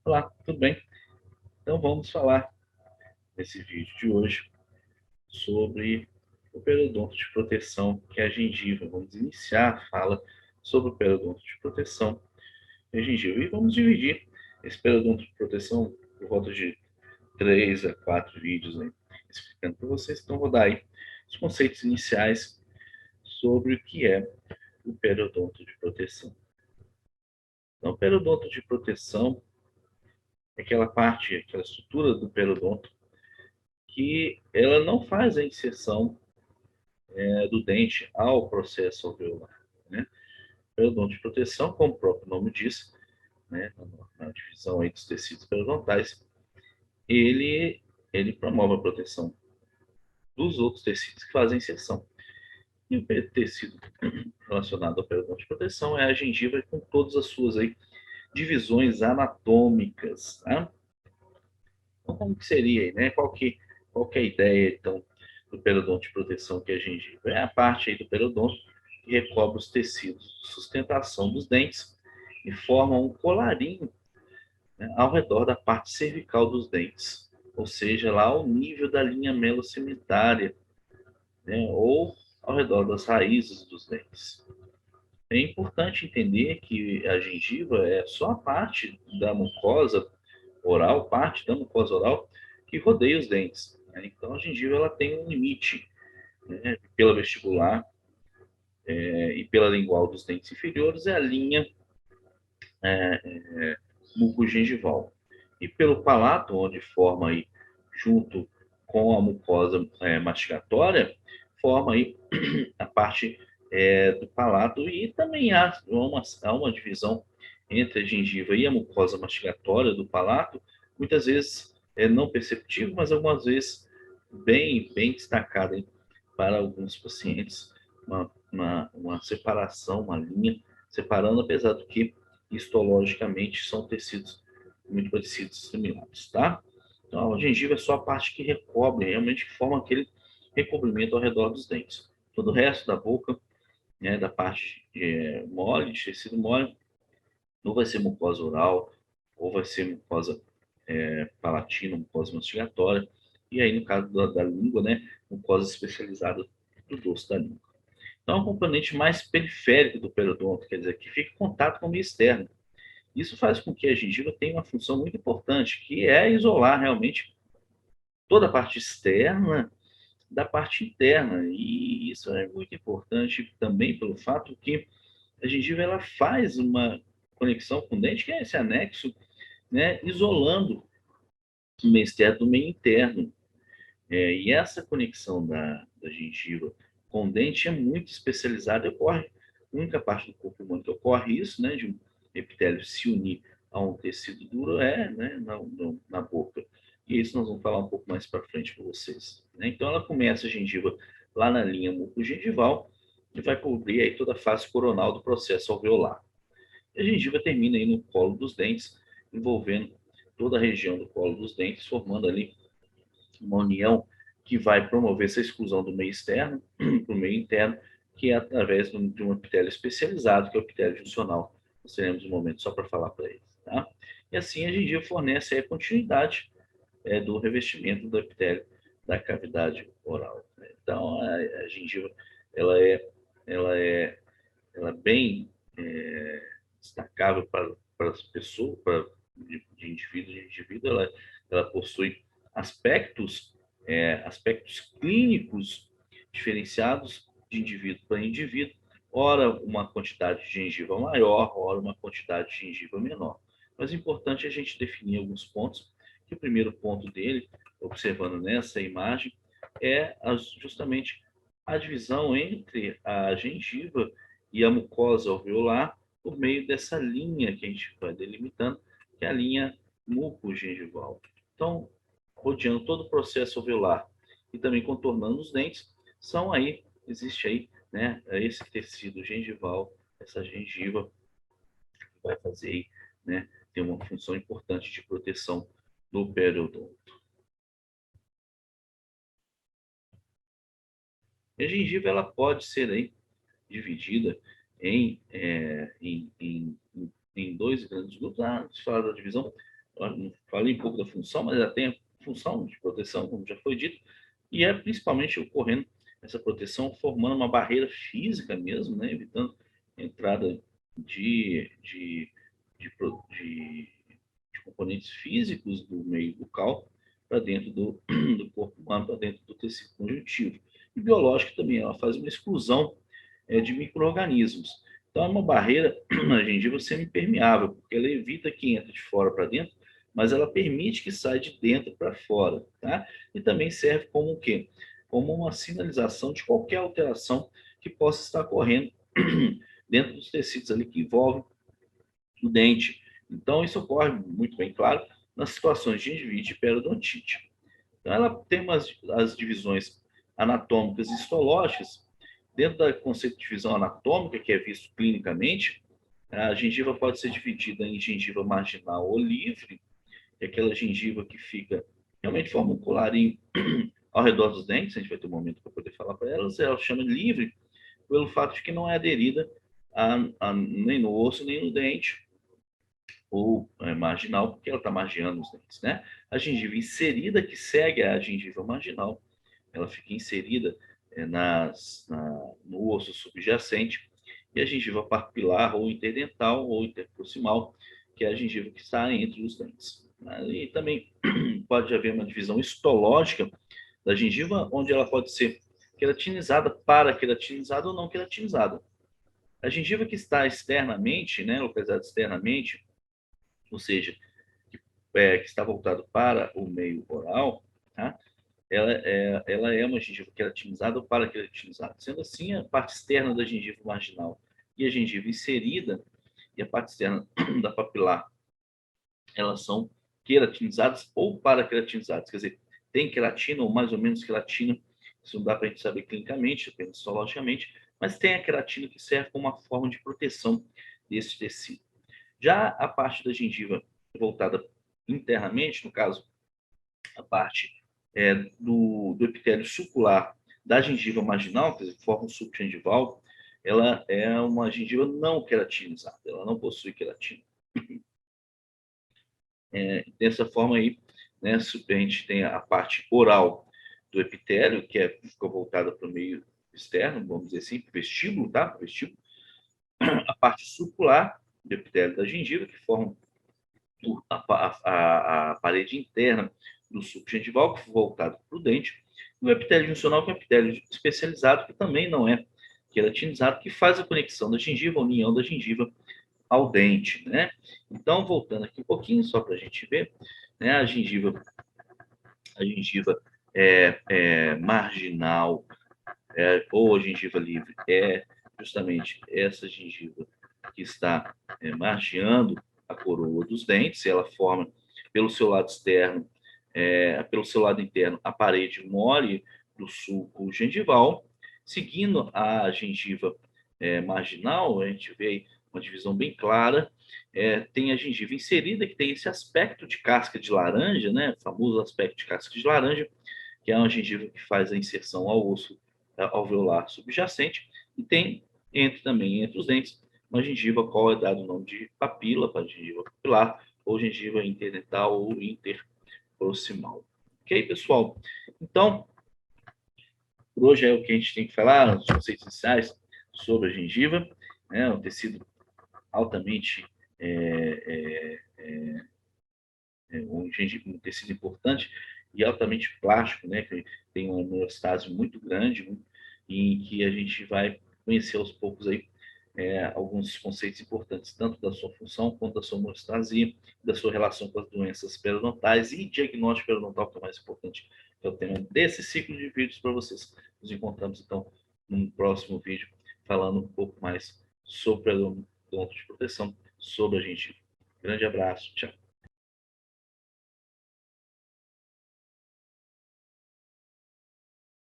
Olá, tudo bem? Então vamos falar nesse vídeo de hoje sobre o periodonto de proteção, que é a gengiva. Vamos iniciar a fala sobre o periodonto de proteção e a gengiva. E vamos dividir esse periodonto de proteção por volta de 3 a 4 vídeos aí, explicando para vocês. Então vou dar aí os conceitos iniciais sobre o que é o periodonto de proteção. Então, o periodonto de proteção é aquela parte, aquela estrutura do periodonto que ela não faz a inserção do dente ao processo alveolar, né? O periodonto de proteção, como o próprio nome diz, né, na divisão aí dos tecidos periodontais, ele, ele promove a proteção dos outros tecidos que fazem inserção. E o tecido relacionado ao periodonto de proteção é a gengiva com todas as suas aí divisões anatômicas, tá? Então, como que seria aí, né? Qual que é a ideia, então, do periodonto de proteção, que é a gengiva? É a parte aí do periodonto que recobre os tecidos de sustentação dos dentes e forma um colarinho, né, ao redor da parte cervical dos dentes, ou seja, lá ao nível da linha melocimitária, né, ou ao redor das raízes dos dentes. É importante entender que a gengiva é só a parte da mucosa oral, parte da mucosa oral que rodeia os dentes, né? Então a gengiva ela tem um limite, né, pela vestibular e pela lingual dos dentes inferiores é a linha mucogengival. E pelo palato, onde forma aí, junto com a mucosa mastigatória, forma aí a parte do palato e também há uma divisão entre a gengiva e a mucosa mastigatória do palato, muitas vezes não perceptível, mas algumas vezes bem destacada hein, para alguns pacientes, uma separação, uma linha separando, apesar do que histologicamente são tecidos muito parecidos, similares, tá? Então, a gengiva é só a parte que recobre, realmente que forma aquele recobrimento ao redor dos dentes. Todo o resto da boca, né, da parte mole, de tecido mole, ou vai ser mucosa oral, ou vai ser mucosa palatina, mucosa mastigatória, e aí no caso da língua, né, mucosa especializada do dorso da língua. Então, é um componente mais periférico do periodonto, quer dizer, que fica em contato com o meio externo. Isso faz com que a gengiva tenha uma função muito importante, que é isolar realmente toda a parte externa da parte interna. E isso é muito importante também pelo fato que a gengiva ela faz uma conexão com o dente, que é esse anexo, né, isolando o meio externo do meio interno. E essa conexão da gengiva com o dente é muito especializada, ocorre, a única parte do corpo humano que ocorre isso, né, de um epitélio se unir a um tecido duro né, na boca. E isso nós vamos falar um pouco mais para frente para vocês. Né? Então ela começa a gengiva lá na linha mucogengival e vai cobrir aí toda a face coronal do processo alveolar. E a gengiva termina aí no colo dos dentes, envolvendo toda a região do colo dos dentes, formando ali uma união que vai promover essa exclusão do meio externo para o meio interno, que é através de um epitélio especializado, que é o epitélio juncional. Nós teremos um momento só para falar para eles. Tá? E assim a gengiva fornece a continuidade do revestimento do epitélio da cavidade oral. Né? Então a gengiva ela é, ela é, ela é bem destacável para as pessoas, de indivíduo em indivíduo, ela possui aspectos, aspectos clínicos diferenciados de indivíduo para indivíduo, ora uma quantidade de gengiva maior, ora uma quantidade de gengiva menor. Mas é importante a gente definir alguns pontos, que o primeiro ponto dele, observando nessa imagem, é justamente a divisão entre a gengiva e a mucosa alveolar por meio dessa linha que a gente vai delimitando, que é a linha mucogengival. Então, rodeando todo o processo alveolar e também contornando os dentes, existe aí, né, esse tecido gengival, essa gengiva que vai fazer aí, né, ter uma função importante de proteção do periodonto. E a gengiva ela pode ser aí dividida em, em dois grandes grupos. Antes de falar da divisão, falei um pouco da função, mas ela tem a função de proteção, como já foi dito, e é principalmente ocorrendo essa proteção formando uma barreira física mesmo, né, evitando a entrada de, de componentes físicos do meio bucal para dentro do corpo humano, para dentro do tecido conjuntivo. E biológico também, ela faz uma exclusão de micro-organismos. Então, é uma barreira na gengiva semi-permeável, porque ela evita que entre de fora para dentro, mas ela permite que saia de dentro para fora, tá? E também serve como o quê? Como uma sinalização de qualquer alteração que possa estar ocorrendo dentro dos tecidos ali que envolvem o dente. Então, isso ocorre muito bem claro nas situações de gengivite e periodontite. Então, ela tem as divisões anatômicas e histológicas. Dentro do conceito de divisão anatômica, que é visto clinicamente, a gengiva pode ser dividida em gengiva marginal ou livre, que é aquela gengiva que fica realmente forma um colarinho ao redor dos dentes, a gente vai ter um momento para poder falar para elas, ela chama livre pelo fato de que não é aderida nem no osso, nem no dente, ou marginal, porque ela está margeando os dentes, né? A gengiva inserida, que segue a gengiva marginal, ela fica inserida no osso subjacente, e a gengiva papilar, ou interdental, ou interproximal, que é a gengiva que está entre os dentes. E também pode haver uma divisão histológica da gengiva, onde ela pode ser queratinizada, para-queratinizada ou não queratinizada. A gengiva que está externamente, né, localizada externamente, ou seja, que está voltado para o meio oral, tá? Ela é uma gengiva queratinizada ou para-queratinizada. Sendo assim, a parte externa da gengiva marginal e a gengiva inserida e a parte externa da papilar, elas são queratinizadas ou para-queratinizadas. Quer dizer, tem queratina ou mais ou menos queratina, isso não dá para a gente saber clinicamente, apenas histologicamente, mas tem a queratina que serve como uma forma de proteção desse tecido. Já a parte da gengiva voltada internamente, no caso, a parte do epitélio sucular da gengiva marginal, que forma um suco gengival, ela é uma gengiva não queratinizada, ela não possui queratina. Dessa forma aí, né, a gente tem a parte oral do epitélio, que fica voltada para o meio externo, vamos dizer assim, vestíbulo, tá? Vestíbulo. A parte sucular do epitélio da gengiva, que forma a parede interna do suco gengival, que foi voltado para o dente, e o epitélio juncional, que é um epitélio especializado, que também não é queratinizado, que faz a conexão da gengiva, a união da gengiva ao dente, né? Então, voltando aqui um pouquinho, só para a gente ver, né, a gengiva marginal, ou a gengiva livre, é justamente essa gengiva que está margeando a coroa dos dentes, ela forma pelo seu lado externo, pelo seu lado interno, a parede mole do sulco gengival. Seguindo a gengiva marginal, a gente vê uma divisão bem clara. Tem a gengiva inserida, que tem esse aspecto de casca de laranja, né? O famoso aspecto de casca de laranja, que é uma gengiva que faz a inserção ao osso alveolar subjacente, e tem também entre os dentes uma gengiva a qual é dado o nome de papila, para gengiva papilar, ou gengiva interdental ou interproximal. Ok, pessoal? Então, por hoje é o que a gente tem que falar, os conceitos iniciais sobre a gengiva, né? Um tecido altamente um tecido importante e altamente plástico, né? Que tem uma homeostase muito grande, e em que a gente vai conhecer aos poucos aí alguns conceitos importantes, tanto da sua função quanto da sua homeostasia, da sua relação com as doenças periodontais e diagnóstico periodontal, que é o mais importante, que é o tema desse ciclo de vídeos para vocês. Nos encontramos, então, num próximo vídeo, falando um pouco mais sobre a odonto de proteção, sobre a gente. Grande abraço, tchau.